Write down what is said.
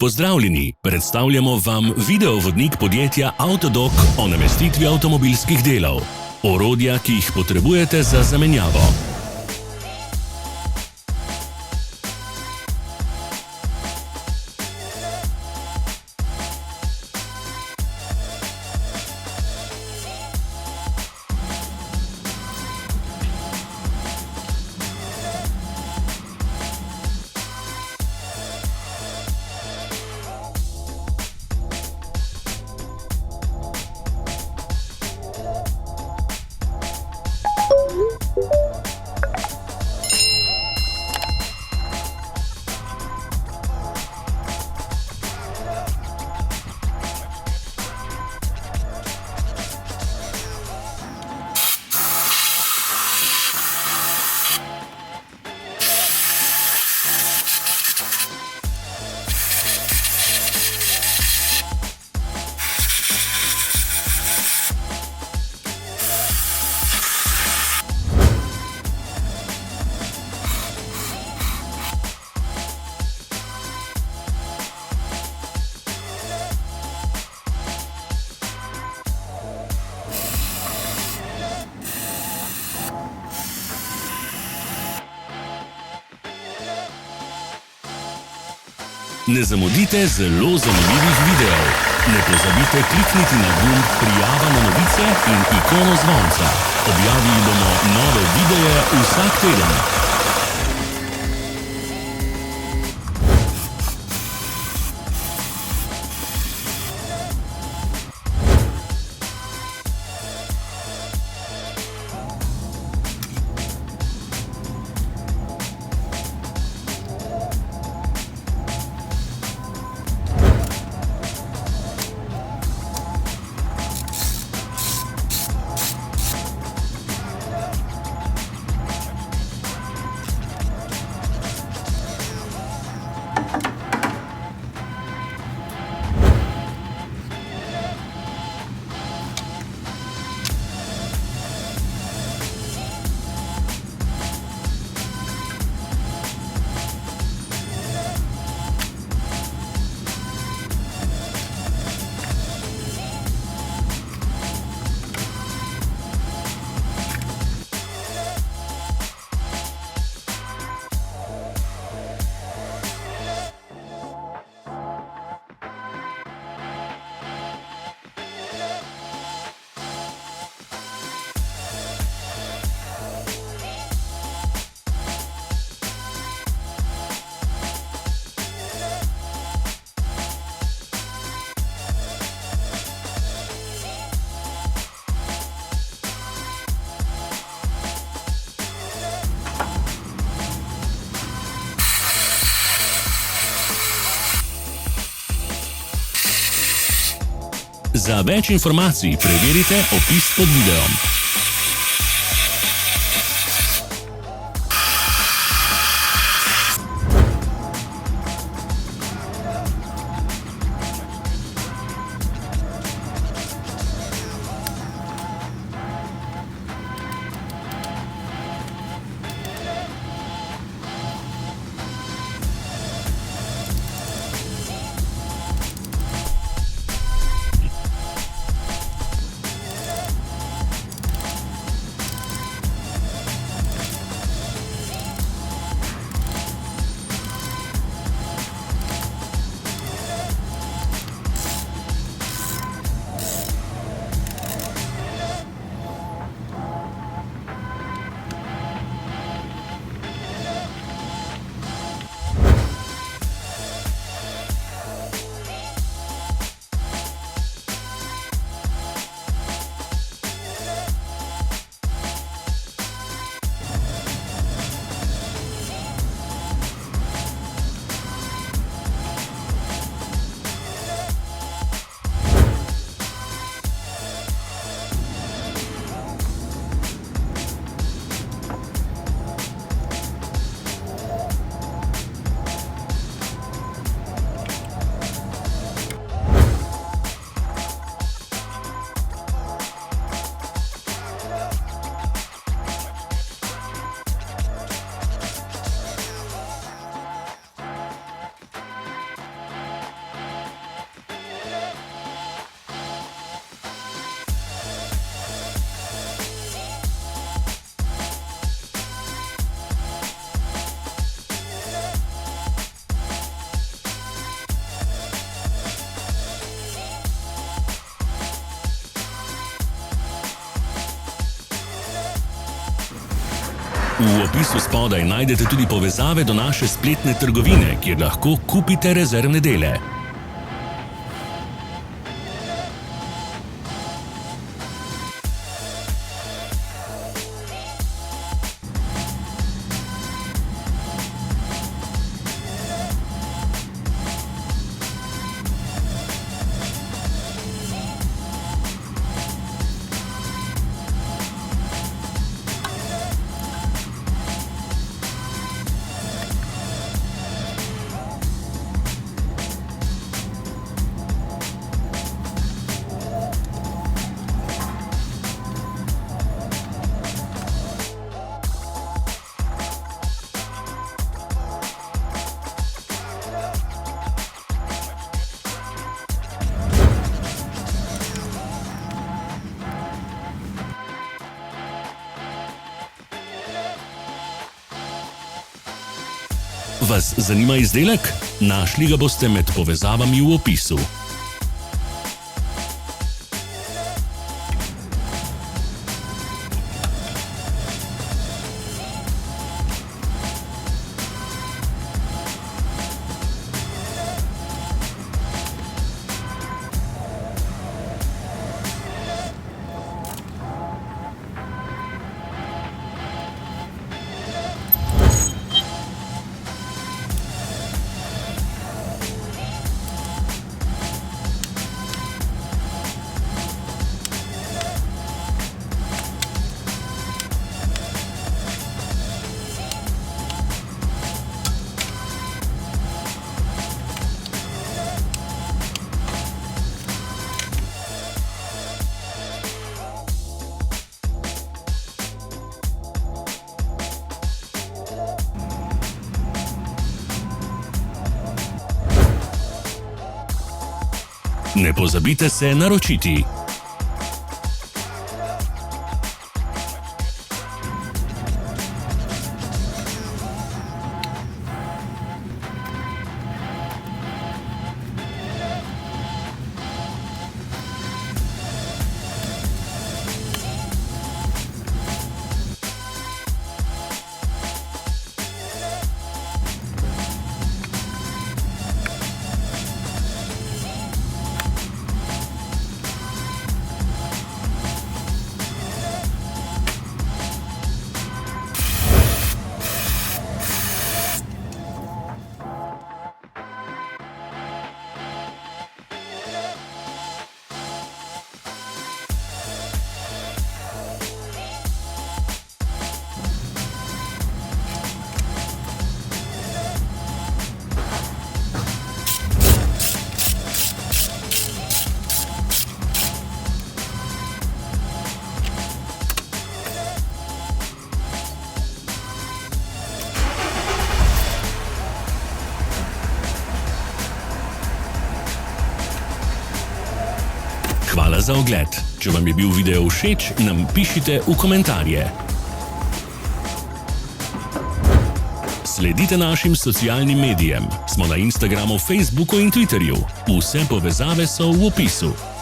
Pozdravljeni, predstavljamo vam videovodnik podjetja Avtodok o namestitvi avtomobilskih delov. Orodja, ki jih potrebujete za zamenjavo. Ne zamudite zelo zanimivih videov. Ne pozabite klikniti na gumb prijava na novice in ikono zvonca. Objavili bomo nove videe vsak teden. Za več informacij preverite opis pod videom. V opisu spodaj najdete tudi povezave do naše spletne trgovine, kjer lahko kupite rezervne dele. Vas zanima izdelek? Našli ga boste med povezavami v opisu. Ne pozabite se naročiti. Hvala za ogled. Če vam je bil video všeč, nam pišite v komentarje. Sledite našim socialnim medijem. Smo na Instagramu, Facebooku in Twitterju. Vse povezave so v opisu.